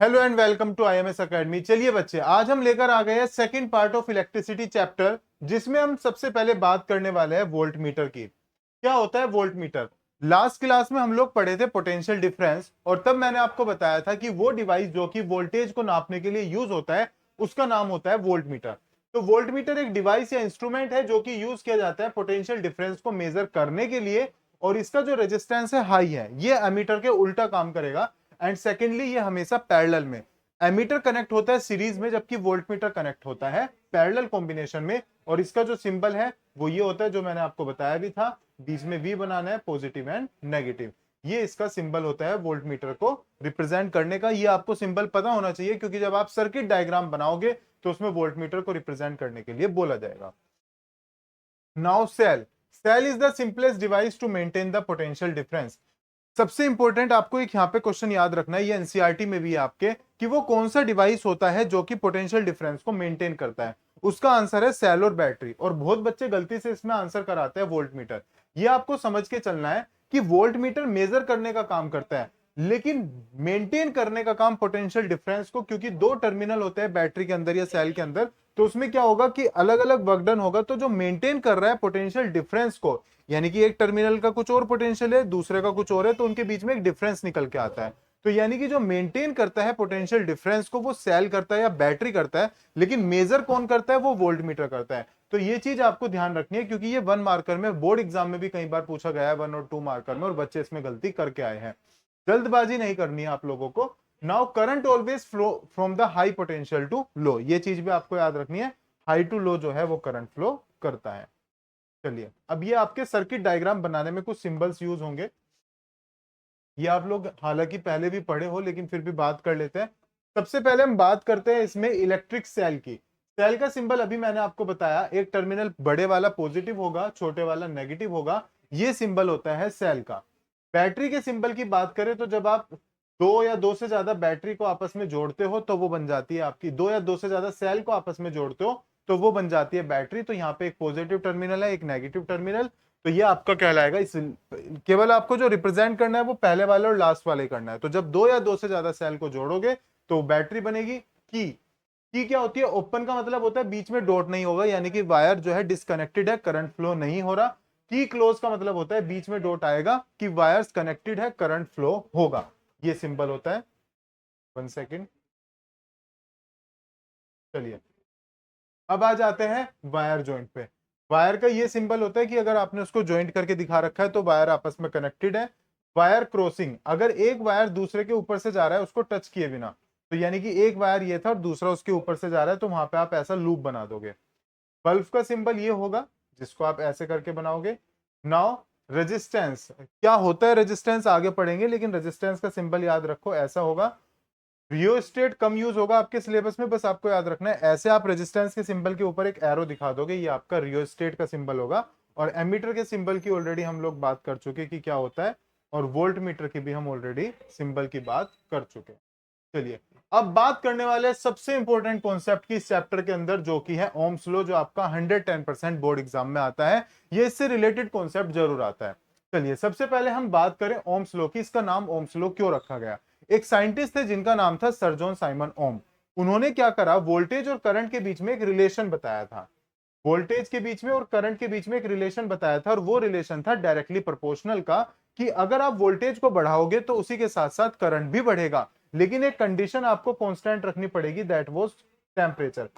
Hello and welcome to IMS academy. चलिए बच्चे, आज हम लेकर आ गए हैं second part of electricity chapter, जिसमें हम सबसे पहले बात करने वाले हैं वोल्ट मीटर की। क्या होता है वोल्ट मीटर? लास्ट क्लास में हम लोग पढ़े थे पोटेंशियल डिफरेंस, और तब मैंने आपको बताया था कि वो डिवाइस जो कि वोल्टेज को नापने के लिए यूज होता है उसका नाम होता है वोल्ट मीटर। तो वोल्ट मीटर एक डिवाइस या इंस्ट्रूमेंट है जो कि यूज किया जाता है पोटेंशियल डिफरेंस को मेजर करने के लिए, और इसका जो रेजिस्टेंस है हाई है, ये एमीटर के उल्टा काम करेगा। एंड सेकेंडली, ये हमेशा पैरेलल में, एमीटर कनेक्ट होता है सीरीज में, जबकि वोल्ट मीटर कनेक्ट होता है पैरेलल कॉम्बिनेशन में। और इसका जो सिंबल है वो ये होता है जो मैंने आपको बताया भी था, बीच में वी बनाना है, पॉजिटिव एंड नेगेटिव। ये इसका सिंबल होता है वोल्ट मीटर को रिप्रेजेंट करने का। ये आपको सिंबल पता होना चाहिए, क्योंकि जब आप सर्किट डायग्राम बनाओगे तो उसमें वोल्ट मीटर को रिप्रेजेंट करने के लिए बोला जाएगा। Now cell is the simplest device to maintain the potential difference. सबसे इंपॉर्टेंट आपको एक यहाँ पे क्वेश्चन याद रखना है, ये एनसीईआरटी में भी है आपके, कि वो कौन सा डिवाइस होता है जो कि पोटेंशियल डिफरेंस को मेंटेन करता है। उसका आंसर है सेल और बैटरी। और बहुत बच्चे गलती से इसमें आंसर कराते हैं वोल्ट मीटर। ये आपको समझ के चलना है कि वोल्ट मीटर मेजर करने का काम करता है, लेकिन मेंटेन करने का काम पोटेंशियल डिफरेंस को, क्योंकि दो टर्मिनल होते हैं बैटरी के अंदर या सेल के अंदर, तो उसमें क्या होगा कि अलग अलग वर्क डन होगा। तो जो मेंटेन कर रहा है पोटेंशियल डिफरेंस को, यानी कि एक टर्मिनल का कुछ और पोटेंशियल है, दूसरे का कुछ और है, तो उनके बीच में एक डिफरेंस निकल के आता है। तो यानी कि जो मेंटेन करता है पोटेंशियल डिफरेंस को वो सेल करता है या बैटरी करता है, लेकिन मेजर कौन करता है? वो वोल्ट मीटर करता है। तो ये चीज आपको ध्यान रखनी है, क्योंकि ये 1 मार्कर में, बोर्ड एग्जाम में भी कई बार पूछा गया है 1 और 2 मार्कर में, और बच्चे इसमें गलती करके आए हैं। जल्दबाजी नहीं करनी है आप लोगों को। Now current always flow from the high potential to low, ये चीज भी आपको याद रखनी है। हाई टू लो जो है वो करंट फ्लो करता है। चलिए, अब ये आपके सर्किट डायग्राम बनाने में कुछ सिंबल्स यूज होंगे। ये आप लोग हालांकि पहले भी पढ़े हो, लेकिन फिर भी बात कर लेते हैं। सबसे पहले हम बात करते हैं इसमें इलेक्ट्रिक सेल की। सेल का सिंबल अभी मैंने आपको बताया, एक टर्मिनल बड़े वाला पॉजिटिव होगा, छोटे वाला नेगेटिव होगा। ये सिंबल होता है सेल का। बैटरी के सिंबल की बात करें तो जब आप दो या दो से ज्यादा बैटरी को आपस में जोड़ते हो तो वो बन जाती है आपकी, दो या दो से ज्यादा सेल को आपस में जोड़ते हो तो वो बन जाती है बैटरी। तो यहाँ पे एक पॉजिटिव टर्मिनल है, एक नेगेटिव टर्मिनल। तो ये आपका कहलाएगा इस, केवल आपको जो रिप्रेजेंट करना है वो पहले वाले और लास्ट वाले करना है। तो जब दो या दो से ज्यादा सेल को जोड़ोगे तो बैटरी बनेगी। की क्या होती है? ओपन का मतलब होता है बीच में डॉट नहीं होगा, यानी कि वायर जो है डिसकनेक्टेड है, करंट फ्लो नहीं हो रहा। की क्लोज का मतलब होता है बीच में डॉट आएगा कि वायर्स कनेक्टेड है, करंट फ्लो होगा। ये सिंबल होता है। 1 सेकेंड। चलिए, अब आ जाते हैं वायर जॉइंट पे। वायर का ये सिंबल होता है कि अगर आपने उसको ज्वाइंट करके दिखा रखा है तो वायर आपस में कनेक्टेड है। वायर क्रॉसिंग, अगर एक वायर दूसरे के ऊपर से जा रहा है उसको टच किए बिना, तो यानी कि एक वायर ये था और दूसरा उसके ऊपर से जा रहा है, तो वहां पे आप ऐसा लूप बना दोगे। बल्ब का सिंबल ये होगा, जिसको आप ऐसे करके बनाओगे। नाउ रेजिस्टेंस, क्या होता है रेजिस्टेंस आगे पढ़ेंगे, लेकिन रेजिस्टेंस का सिंबल याद रखो, ऐसा होगा। रियोस्टेट कम यूज होगा आपके सिलेबस में, बस आपको याद रखना है ऐसे आप रेजिस्टेंस के सिंबल के ऊपर एक एरो दिखा दोगे, ये आपका रियोस्टेट का सिंबल होगा। और एमीटर के सिंबल की ऑलरेडी हम लोग बात कर चुके कि क्या होता है, और वोल्ट मीटर की भी हम ऑलरेडी सिंबल की बात कर चुके। चलिए, अब बात करने वाले हैं सबसे इंपॉर्टेंट कॉन्सेप्ट की इस चैप्टर के अंदर, जो कि है ओम्स लॉ, जो आपका 110% बोर्ड एग्जाम में आता है। ये इससे रिलेटेड कॉन्सेप्ट जरूर आता है। चलिए, सबसे पहले हम बात करें ओम्स लॉ की। इसका नाम ओम्स लॉ क्यों रखा गया? एक साइंटिस्ट थे जिनका नाम था सर जॉन साइमन ओम। उन्होंने क्या करा, वोल्टेज और करंट के बीच में एक रिलेशन बताया था। वोल्टेज के बीच में और करंट के बीच में एक रिलेशन बताया था, और वो रिलेशन था डायरेक्टली प्रोपोर्शनल का, कि अगर आप वोल्टेज को बढ़ाओगे तो उसी के साथ साथ करंट भी बढ़ेगा, लेकिन एक कंडीशन आपको कांस्टेंट रखनी पड़ेगी, दैट वाज टेम्परेचर।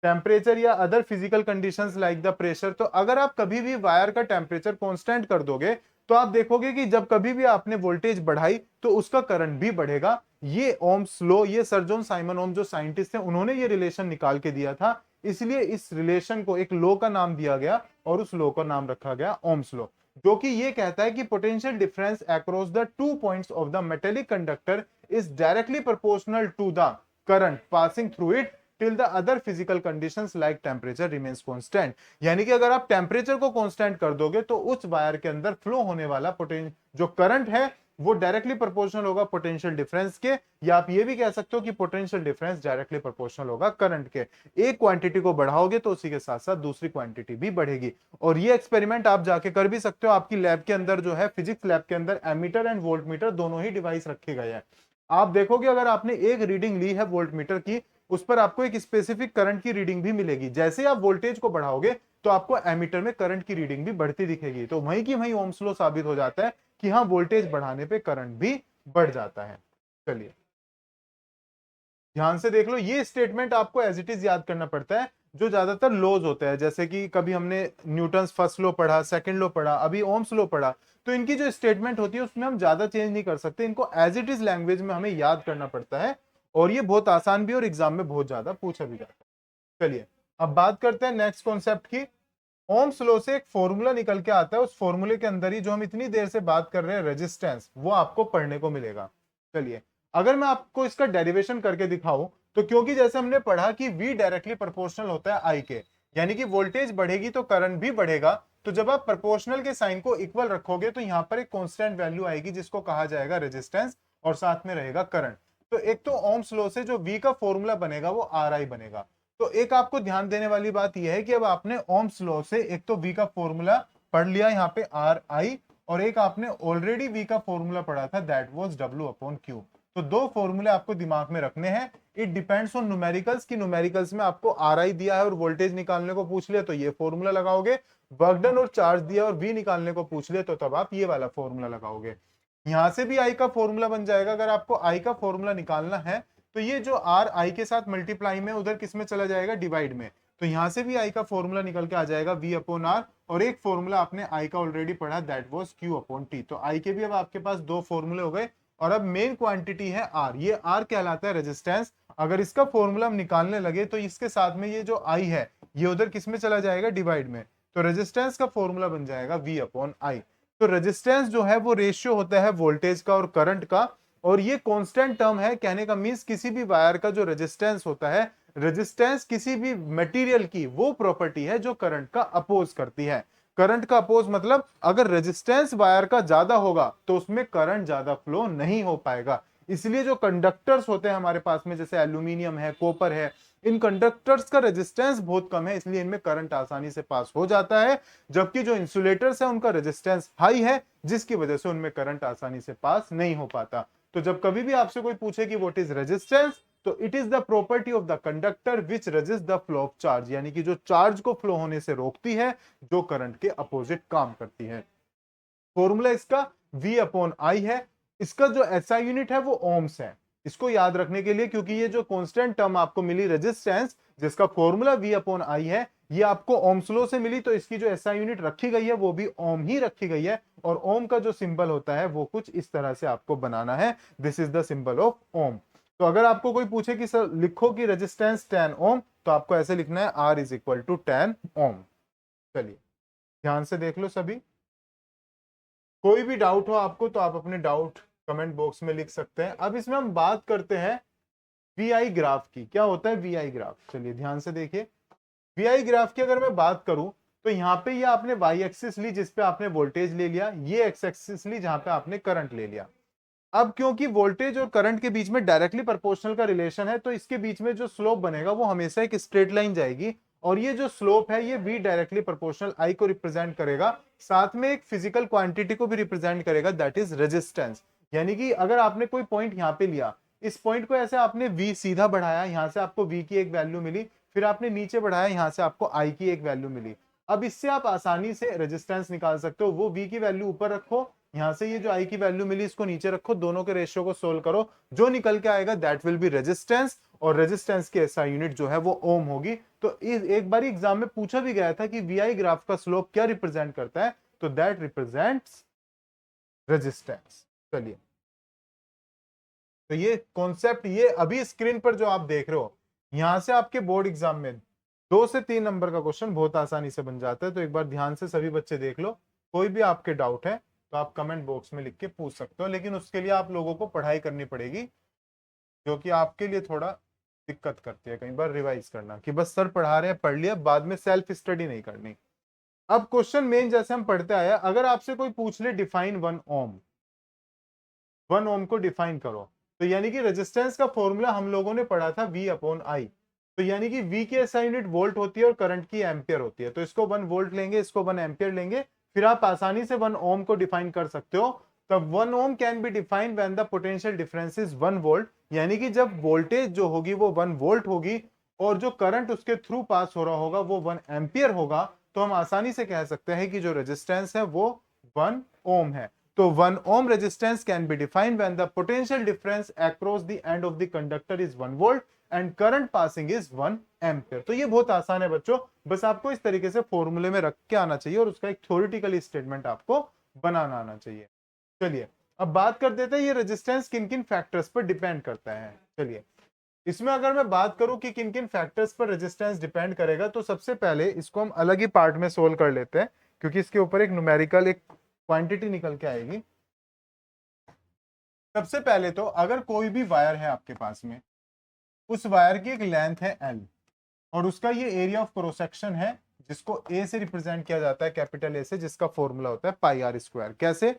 टेम्परेचर या other physical conditions like the pressure. तो अगर आप कभी भी वायर का टेम्परेचर कांस्टेंट कर दोगे तो आप देखोगे कि जब कभी भी आपने वोल्टेज बढ़ाई तो उसका करंट भी बढ़ेगा। ये ओम्स लॉ, ये सर जॉन साइमन ओम जो साइंटिस्ट हैं, उन्होंने ये रिलेशन निकाल के दिया था, इसलिए इस रिलेशन को एक लॉ का नाम दिया गया और उस लॉ का नाम रखा गया ओम्स लॉ, जो कि ये कहता है कि potential difference across the 2 points of the metallic conductor is directly proportional to the current passing through it till the other physical conditions like temperature remains constant. यानी कि अगर आप टेम्परेचर को कांस्टेंट कर दोगे तो उस वायर के अंदर फ्लो होने वाला जो करंट है वो डायरेक्टली प्रोपोर्शनल होगा पोटेंशियल डिफरेंस के, या आप ये भी कह सकते हो कि पोटेंशियल डिफरेंस डायरेक्टली प्रोपोर्शनल होगा करंट के। एक क्वांटिटी को बढ़ाओगे तो उसी के साथ साथ दूसरी क्वांटिटी भी बढ़ेगी। और ये एक्सपेरिमेंट आप जाके कर भी सकते हो, आपकी लैब के अंदर जो है, फिजिक्स लैब के अंदर एमीटर एंड वोल्टमीटर दोनों ही डिवाइस रखे गए हैं। आप देखोगे अगर आपने एक रीडिंग ली है वोल्ट मीटर की, उस पर आपको एक स्पेसिफिक करंट की रीडिंग भी मिलेगी। जैसे ही आप वोल्टेज को बढ़ाओगे तो आपको एमीटर में करंट की रीडिंग भी बढ़ती दिखेगी। तो वहीं की वहीं ओम्स लॉ साबित हो जाता है कि हाँ, वोल्टेज बढ़ाने पे करंट भी बढ़ जाता है। चलिए ध्यान से देख लो, ये स्टेटमेंट आपको एज इट इज याद करना पड़ता है जो ज्यादातर लॉज होते हैं। जैसे कि कभी हमने न्यूटन्स फर्स्ट लॉ पढ़ा, सेकंड लॉ पढ़ा, अभी ओम्स लॉ पढ़ा, तो इनकी जो स्टेटमेंट होती है उसमें हम ज्यादा चेंज नहीं कर सकते, इनको एज इट इज लैंग्वेज में हमें याद करना पड़ता है। और ये बहुत आसान भी और एग्जाम में बहुत ज्यादा पूछा भी जाता है। चलिए अब बात करते हैं नेक्स्ट कॉन्सेप्ट की। ओम्स लॉ से एक फॉर्मूला निकल के आता है, उस फॉर्मूले के अंदर ही जो हम इतनी देर से बात कर रहे हैं रेजिस्टेंस, वो आपको पढ़ने को मिलेगा। चलिए अगर मैं आपको इसका डेरिवेशन करके दिखाऊं, तो क्योंकि जैसे हमने पढ़ा कि V डायरेक्टली प्रोपोर्शनल होता है I के, यानी कि वोल्टेज बढ़ेगी तो करंट भी बढ़ेगा। तो जब आप प्रोपोर्शनल के साइन को इक्वल रखोगे तो यहाँ पर एक कांस्टेंट वैल्यू आएगी जिसको कहा जाएगा रेजिस्टेंस, और साथ में रहेगा करंट। तो एक तो ओम्स लॉ से जो V का फॉर्मूला बनेगा वो RI बनेगा। तो एक आपको ध्यान देने वाली बात यह है कि अब आपने ओम्स लॉ से एक तो V का फॉर्मूला पढ़ लिया यहाँ पे RI, और एक आपने ऑलरेडी V का फॉर्मूला पढ़ा था दैट वाज W/Q। तो दो फॉर्मूले आपको दिमाग में रखने हैं। इट डिपेंड्स ऑन न्यूमेरिकल्स की न्यूमेरिकल्स में आपको RI दिया है और वोल्टेज निकालने को पूछ लिया तो ये फॉर्मूला लगाओगे, वर्क डन और चार्ज दिया और V निकालने को पूछ लिया तो तब आप ये वाला फॉर्मूला लगाओगे। यहां से भी I का फॉर्मूला बन जाएगा। अगर आपको I का फॉर्मूला निकालना है तो ये जो R I के साथ मल्टीप्लाई में उधर किस में चला जाएगा, डिवाइड में। तो यहां से भी I का फॉर्मूला निकल के आ जाएगा V/R, और एक फॉर्मूला आपने I का ऑलरेडी पढ़ा दैट वाज Q/T। तो I के भी अब आपके पास दो फॉर्मूले हो गए। और अब मेन क्वांटिटी है R, ये R कहलाता है रेजिस्टेंस। अगर इसका फॉर्मूला हम निकालने लगे तो इसके साथ में ये जो I है ये उधर किस में चला जाएगा, डिवाइड में। तो रेजिस्टेंस का फॉर्मूला बन जाएगा V/I। तो रेजिस्टेंस जो है वो रेशियो होता है वोल्टेज का और करंट का, और ये कांस्टेंट टर्म है। कहने का मींस किसी भी वायर का जो रेजिस्टेंस होता है, रेजिस्टेंस किसी भी मटेरियल की वो प्रॉपर्टी है जो करंट का अपोज करती है। करंट का अपोज मतलब अगर रेजिस्टेंस वायर का ज्यादा होगा तो उसमें करंट ज्यादा फ्लो नहीं हो पाएगा। इसलिए जो कंडक्टर्स होते हैं हमारे पास में, जैसे एल्यूमिनियम है, कॉपर है, इन कंडक्टर्स का रेजिस्टेंस बहुत कम है, इसलिए इनमें करंट आसानी से पास हो जाता है। जबकि जो इंसुलेटर्स है उनका रेजिस्टेंस हाई है, जिसकी वजह से उनमें करंट आसानी से पास नहीं हो पाता। तो जब कभी भी आपसे कोई पूछे कि व्हाट इज रेजिस्टेंस, तो it is the property of the conductor which resist the flow of charge, यानी कि जो चार्ज को फ्लो होने से रोकती है, जो करंट के अपोजिट काम करती है। फॉर्मूला इसका V/I है। इसका जो SI यूनिट है वो ओम्स है। इसको याद रखने के लिए, क्योंकि ये जो कांस्टेंट टर्म आपको मिली रेजिस्टेंस, जिसका फॉर्मूला V/I है, ये आपको ओम्स लॉ से मिली, तो इसकी जो SI यूनिट रखी गई है वो भी ओम ही रखी गई है। और ओम का जो सिंबल होता है वो कुछ इस तरह से आपको बनाना है, this is the symbol of ohm. तो अगर आपको कोई पूछे कि सर लिखो कि रेजिस्टेंस 10 ओम, तो आपको ऐसे लिखना है R इज इक्वल टू 10 ओम। चलिए ध्यान से देख लो सभी, कोई भी डाउट हो आपको तो आप अपने डाउट कमेंट बॉक्स में लिख सकते हैं। अब इसमें हम बात करते हैं VI ग्राफ की। क्या होता है VI ग्राफ, चलिए ध्यान से देखिए। VI ग्राफ की अगर मैं बात करूं तो यहाँ पे ये आपने Y एक्सिस ली जिसपे आपने वोल्टेज ले लिया, ये X एक्सिस ली जहां पे आपने करंट ले लिया। अब क्योंकि वोल्टेज और करंट के बीच में डायरेक्टली प्रोपोर्शनल का रिलेशन है, तो इसके बीच में जो स्लोप बनेगा वो हमेशा एक स्ट्रेट लाइन जाएगी, और ये जो स्लोप है ये V डायरेक्टली प्रोपोर्शनल I को रिप्रेजेंट करेगा, साथ में एक फिजिकल क्वांटिटी को भी रिप्रेजेंट करेगा दैट इज रेजिस्टेंस। यानी कि अगर आपने कोई पॉइंट यहाँ पे लिया, इस पॉइंट को ऐसे आपने V सीधा बढ़ाया, यहाँ से आपको V की एक वैल्यू मिली, फिर आपने नीचे बढ़ाया, यहाँ से आपको I की एक वैल्यू मिली। अब इससे आप आसानी से रेजिस्टेंस निकाल सकते हो। वो V की वैल्यू ऊपर रखो, यहां से ये जो I की वैल्यू मिली इसको नीचे रखो, दोनों के रेशियो को सोल्व करो, जो निकल के आएगा दैट विल बी रेजिस्टेंस, और रेजिस्टेंस की SI यूनिट जो है वो ओम होगी। तो एक बार एग्जाम में पूछा भी गया था कि VI ग्राफ का स्लोप क्या रिप्रेजेंट करता है, तो दैट रिप्रेजेंट्स रेजिस्टेंस। चलिए तो ये कॉन्सेप्ट, ये अभी स्क्रीन पर जो आप देख रहे हो, यहां से आपके बोर्ड एग्जाम में 2 से 3 नंबर का क्वेश्चन बहुत आसानी से बन जाता है। तो एक बार ध्यान से सभी बच्चे देख लो, कोई भी आपके डाउट है तो आप कमेंट बॉक्स में लिख के पूछ सकते हो, लेकिन उसके लिए आप लोगों को पढ़ाई करनी पड़ेगी, जो कि आपके लिए थोड़ा दिक्कत करती है कई बार रिवाइज करना, कि बस सर पढ़ा रहे हैं पढ़ लिया, बाद में सेल्फ स्टडी नहीं करनी। अब क्वेश्चन मेन जैसे हम पढ़ते आए, अगर आपसे कोई पूछ ले डिफाइन 1 ओम, 1 ओम को डिफाइन करो, तो यानी कि रेजिस्टेंस का फॉर्मूला हम लोगों ने पढ़ा था V/I। तो यानी कि V की SI यूनिट वोल्ट होती है और करंट की एम्पियर होती है। तो इसको 1 वोल्ट लेंगे, इसको 1 एम्पियर लेंगे, फिर आप आसानी से 1 ओम को डिफाइन कर सकते हो। तब 1 ohm can be defined when the potential difference is 1 volt, यानी कि जब वोल्टेज जो होगी वो 1 वोल्ट होगी और जो करंट उसके थ्रू पास हो रहा होगा वो 1 एम्पियर होगा, तो हम आसानी से कह सकते हैं कि जो रेजिस्टेंस है वो 1 ओम है। तो 1 ohm resistance can be defined when the potential difference across the end of the conductor is 1 volt and current passing is 1 ampere. तो ये बहुत आसान है बच्चों, बस आपको इस तरीके से फॉर्मूले में रख के आना चाहिए और उसका एक थ्योरेटिकल स्टेटमेंट आपको बनाना आना चाहिए। चलिए अब बात कर देते हैं ये रेजिस्टेंस किन किन फैक्टर्स पर डिपेंड करता है। चलिए इसमें अगर मैं बात करूं कि किन किन फैक्टर्स पर रेजिस्टेंस डिपेंड करेगा, तो सबसे पहले इसको हम अलग ही पार्ट में सोल्व कर लेते हैं, क्योंकि इसके ऊपर एक न्यूमेरिकल एक क्वांटिटी निकल के आएगी। सबसे पहले तो अगर कोई भी वायर है आपके पास में, उस वायर की एक लेंथ है L और उसका ये एरिया ऑफ क्रॉस सेक्शन है जिसको A से रिप्रेजेंट किया जाता है, कैपिटल A से, जिसका फॉर्मूला होता है पाई आर स्क्वायर। कैसे?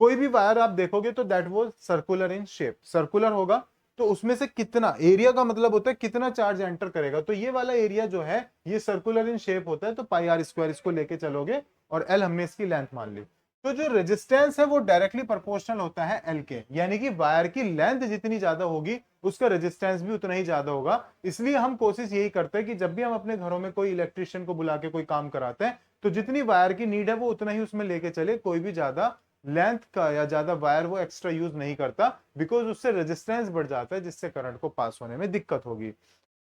कोई भी वायर आप देखोगे तो दैट वो सर्कुलर इन शेप, सर्कुलर होगा, तो उसमें से कितना एरिया का मतलब होता है कितना चार्ज एंटर करेगा, तो ये वाला एरिया जो है ये सर्कुलर इन शेप होता है, तो पाई आर स्क्वायर इसको लेके चलोगे और एल हमने इसकी लेंथ मान ली। तो जो रेजिस्टेंस है वो डायरेक्टली प्रोपोर्शनल होता है एल के, यानी कि वायर की लेंथ जितनी ज्यादा होगी उसका रेजिस्टेंस भी उतना ही ज्यादा होगा। इसलिए हम कोशिश यही करते हैं कि जब भी हम अपने घरों में कोई इलेक्ट्रिशियन को बुला के कोई काम कराते हैं तो जितनी वायर की नीड है वो उतना ही उसमें लेके चले, कोई भी ज्यादा लेंथ का या ज्यादा वायर वो एक्स्ट्रा यूज नहीं करता, बिकॉज उससे रेजिस्टेंस बढ़ जाता है जिससे करंट को पास होने में दिक्कत होगी।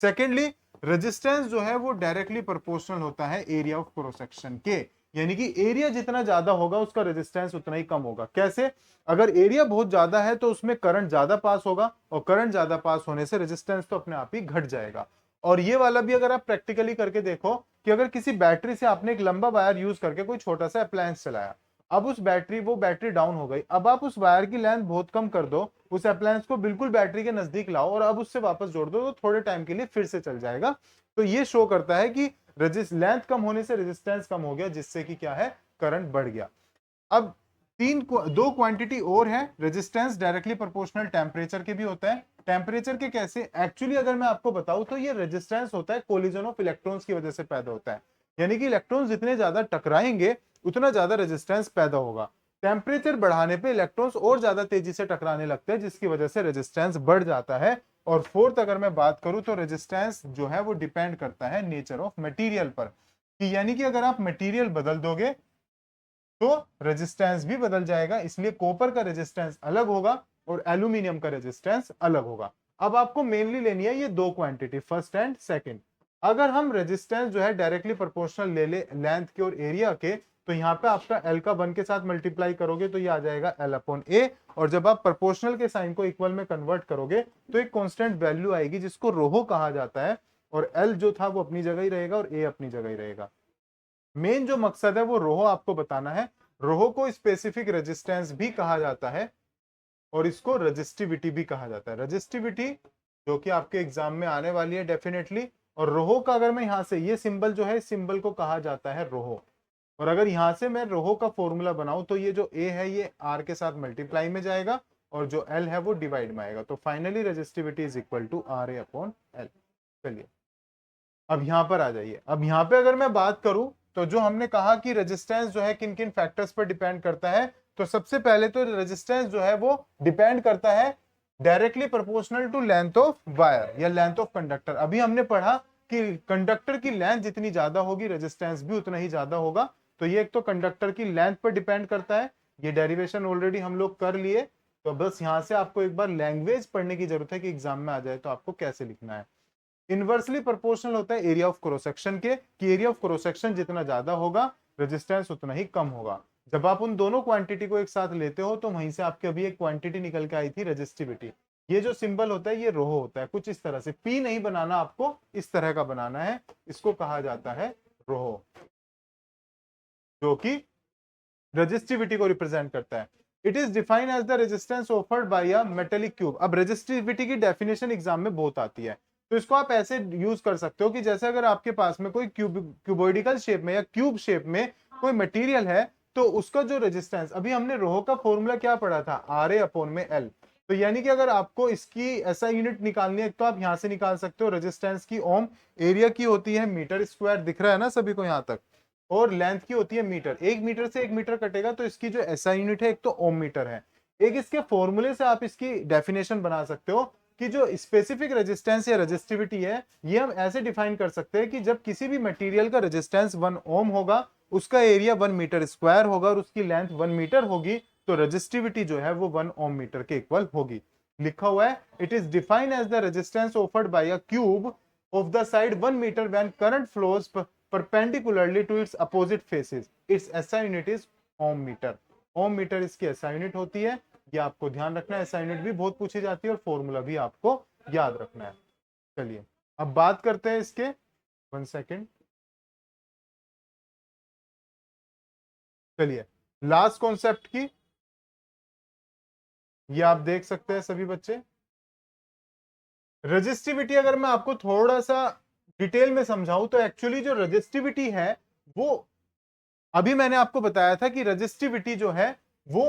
सेकेंडली, रेजिस्टेंस जो है वो डायरेक्टली प्रोपोर्शनल होता है एरिया ऑफ क्रॉस सेक्शन के, यानी कि एरिया जितना ज्यादा होगा उसका रेजिस्टेंस उतना ही कम होगा। कैसे? अगर एरिया बहुत ज्यादा है तो उसमें करंट ज्यादा पास होगा और करंट ज्यादा पास होने से रेजिस्टेंस तो अपने आप ही घट जाएगा। और ये वाला भी अगर आप प्रैक्टिकली करके देखो कि अगर किसी बैटरी से आपने एक लंबा वायर यूज करके कोई छोटा सा अप्लायंस चलाया, अब वो बैटरी डाउन हो गई, अब आप उस वायर की लेंथ बहुत कम कर दो, उस अप्लायंस को बिल्कुल बैटरी के नजदीक लाओ और अब उससे वापस जोड़ दो, तो थोड़े टाइम के लिए फिर से चल जाएगा। तो ये शो करता है कि लेंथ कम होने से रेजिस्टेंस कम हो गया, जिससे कि क्या है, करंट बढ़ गया। अब दो क्वांटिटी और है, रेजिस्टेंस डायरेक्टली प्रोपोर्शनल टेम्परेचर के भी होता है। टेम्परेचर के कैसे? एक्चुअली अगर मैं आपको बताऊं तो ये रेजिस्टेंस होता है कोलिजन ऑफ इलेक्ट्रॉन्स की वजह से पैदा होता है, यानी कि इलेक्ट्रॉन्स जितने ज्यादा टकराएंगे उतना ज्यादा रेजिस्टेंस पैदा होगा। टेम्परेचर बढ़ाने पे इलेक्ट्रॉन्स और ज्यादा तेजी से टकराने लगते हैं, जिसकी वजह से रेजिस्टेंस बढ़ जाता है। और फोर्थ अगर मैं बात करूं तो रेजिस्टेंस जो है वो डिपेंड करता है नेचर ऑफ मटेरियल पर, कि यानी कि अगर आप मटेरियल बदल दोगे तो रेजिस्टेंस भी बदल जाएगा, इसलिए कॉपर का रेजिस्टेंस अलग होगा और एल्यूमिनियम का रेजिस्टेंस अलग होगा। अब आपको मेनली लेनी है ये दो क्वांटिटी, फर्स्ट एंड सेकंड। अगर हम रेजिस्टेंस जो है डायरेक्टली प्रोपोर्शनल ले ले लेंथ के और एरिया के, तो यहाँ पे आपका एल का 1 के साथ मल्टीप्लाई करोगे तो ये आ जाएगा एल अपॉन ए, और जब आप प्रोपोर्शनल के साइन को इक्वल में कन्वर्ट करोगे तो एक कांस्टेंट वैल्यू आएगी जिसको रोहो कहा जाता है, और एल जो था वो अपनी जगह ही रहेगा और ए अपनी जगह ही रहेगा। मेन जो मकसद है वो रोहो आपको बताना है। रोहो को स्पेसिफिक रेजिस्टेंस भी कहा जाता है और इसको रजिस्टिविटी भी कहा जाता है। रजिस्टिविटी जो कि आपके एग्जाम में आने वाली है डेफिनेटली, और रोहो का अगर मैं यहां से ये सिंबल जो है इस सिंबल को कहा जाता है रोहो, और अगर यहां से मैं रोहो का फॉर्मूला बनाऊं तो ये जो ए है ये आर के साथ मल्टीप्लाई में जाएगा और जो एल है वो डिवाइड में आएगा, तो finally resistivity is equal to R A upon L. चलिए अब यहां पर आ जाइए। अब यहां पे अगर मैं बात करूं तो जो हमने कहा कि रेजिस्टेंस जो है किन किन फैक्टर्स पर डिपेंड करता है, तो सबसे पहले तो रेजिस्टेंस जो है वो डिपेंड करता है directly proportional to length of wire या लेंथ ऑफ कंडक्टर। अभी हमने पढ़ा कि कंडक्टर की लेंथ जितनी ज्यादा होगी रेजिस्टेंस भी उतना ही ज्यादा होगा, तो ये एक तो कंडक्टर की लेंथ पर डिपेंड करता है, ये डेरिवेशन ऑलरेडी हम लोग कर लिए, तो बस यहां से आपको एक बार लैंग्वेज पढ़ने की जरूरत है कि एग्जाम में आ जाए तो आपको कैसे लिखना है। इनवर्सली प्रोपोर्शनल होता है एरिया ऑफ क्रॉस सेक्शन के, कि एरिया ऑफ क्रॉस सेक्शन जितना ज्यादा होगा रेजिस्टेंस उतना ही कम होगा। जब आप उन दोनों क्वांटिटी को एक साथ लेते हो तो वहीं से आपके अभी एक क्वांटिटी निकल के आई थी रेजिस्टिविटी। ये जो सिंबल होता है ये रोहो होता है, कुछ इस तरह से, पी नहीं बनाना आपको, इस तरह का बनाना है, इसको कहा जाता है रोहो, जो कि रेजिस्टिविटी को रिप्रेजेंट करता है। It is defined as the resistance offered by a metallic cube. अब रेजिस्टिविटी की डेफिनेशन एग्जाम में बहुत आती है, तो इसको आप ऐसे यूज कर सकते हो कि जैसे अगर आपके पास में कोई क्यूबॉइडिकल शेप में या क्यूब शेप में कोई मटेरियल है, तो उसका जो रेजिस्टेंस, अभी हमने रोहो का फॉर्मूला क्या पढ़ा था, आर ए अपॉन में एल, तो यानी कि अगर आपको इसकी ऐसा यूनिट निकालनी है तो आप यहां से निकाल सकते हो रेजिस्टेंस की ओम, एरिया की होती है मीटर स्क्वायर, दिख रहा है ना सभी को यहां तक, और लेंथ की होती है मीटर। 1 मीटर से 1 मीटर कटेगा तो इसकी जो एसआई यूनिट है एक तो ओम मीटर है। एक इसके फॉर्मूले से आप इसकी डेफिनेशन बना सकते हो कि जो स्पेसिफिक रेजिस्टेंस या रेजिस्टिविटी है ये हम ऐसे डिफाइन कर सकते हैं कि जब किसी भी मटेरियल का रेजिस्टेंस 1 ओम होगा, उसका एरिया 1 मीटर स्क्वायर होगा और उसकी लेंथ 1 मीटर होगी, तो रेजिस्टिविटी जो है वो 1 ओम मीटर के इक्वल होगी। लिखा हुआ है it is defined as the resistance offered by a cube of the side 1 meter when current flows perpendicularly to its opposite faces. Its SI unit is ohm meter. ohm meter इसकी SI unit होती है, ये आपको ध्यान रखना है। SI unit भी बहुत पूछी जाती है और फॉर्मूला भी आपको याद रखना है। चलिए अब बात करते हैं इसके 1 सेकेंड। चलिए लास्ट कॉन्सेप्ट की, ये आप देख सकते हैं सभी बच्चे। रजिस्टिविटी अगर मैं आपको थोड़ा सा डिटेल में समझाऊं तो एक्चुअली जो रजिस्टिविटी है वो अभी मैंने आपको बताया था कि रजिस्टिविटी जो है वो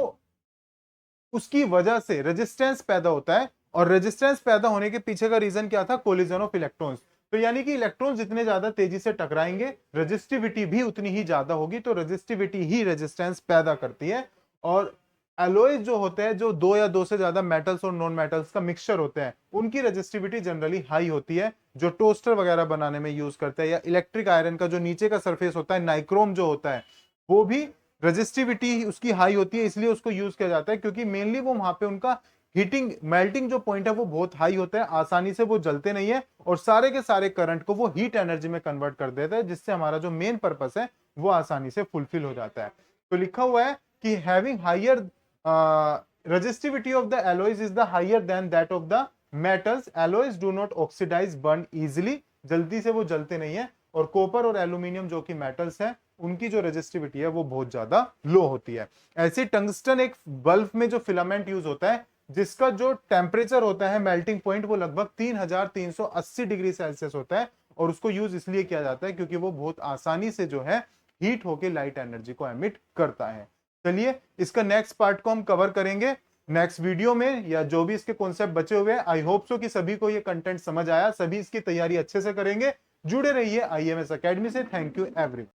उसकी वजह से रेजिस्टेंस पैदा होता है और रेजिस्टेंस पैदा होने के पीछे का रीजन क्या था? Collision of electrons. तो यानी कि इलेक्ट्रॉन जितने ज्यादा तेजी से टकराएंगे रेजिस्टिविटी भी उतनी ही ज्यादा होगी, तो रेजिस्टिविटी ही रेजिस्टेंस पैदा करती है। और एलॉयज जो होते हैं, जो दो या दो से ज्यादा मेटल्स और नॉन मेटल्स का मिक्सचर होते हैं, उनकी रेजिस्टिविटी जनरली हाई होती है। जो टोस्टर वगैरह बनाने में यूज करते हैं या इलेक्ट्रिक आयरन का जो नीचे का सरफेस होता है नाइक्रोम जो होता है, वो भी रेजिस्टिविटी उसकी हाई होती है, इसलिए उसको यूज किया जाता है क्योंकि मेनली वो वहां पे उनका हीटिंग मेल्टिंग जो पॉइंट है वो बहुत हाई होता है, आसानी से वो जलते नहीं है और सारे के सारे करंट को वो हीट एनर्जी में कन्वर्ट कर देता है, जिससे हमारा जो मेन पर्पस है वो आसानी से फुलफिल हो जाता है। तो लिखा हुआ है कि having higher resistivity of the alloys is the higher than that of the metals. Alloys do not oxidize, burn easily, जल्दी से वो जलते नहीं है। और कॉपर और एल्यूमिनियम जो कि मेटल्स हैं, उनकी जो रेजिस्टिविटी है वो बहुत ज्यादा लो होती है। ऐसे टंगस्टन एक बल्ब में जो फिलामेंट यूज होता है, जिसका जो टेम्परेचर होता है मेल्टिंग पॉइंट वो लगभग 3380 डिग्री सेल्सियस होता है और उसको यूज इसलिए किया जाता है क्योंकि वो बहुत आसानी से जो है हीट होके लाइट एनर्जी को एमिट करता है। चलिए इसका नेक्स्ट पार्ट को हम कवर करेंगे नेक्स्ट वीडियो में, या जो भी इसके कॉन्सेप्ट बचे हुए हैं। आई होप सो कि सभी को ये कंटेंट समझ आया, सभी इसकी तैयारी अच्छे से करेंगे। जुड़े रहिए आईएमएस एकेडमी से। Thank you everyone.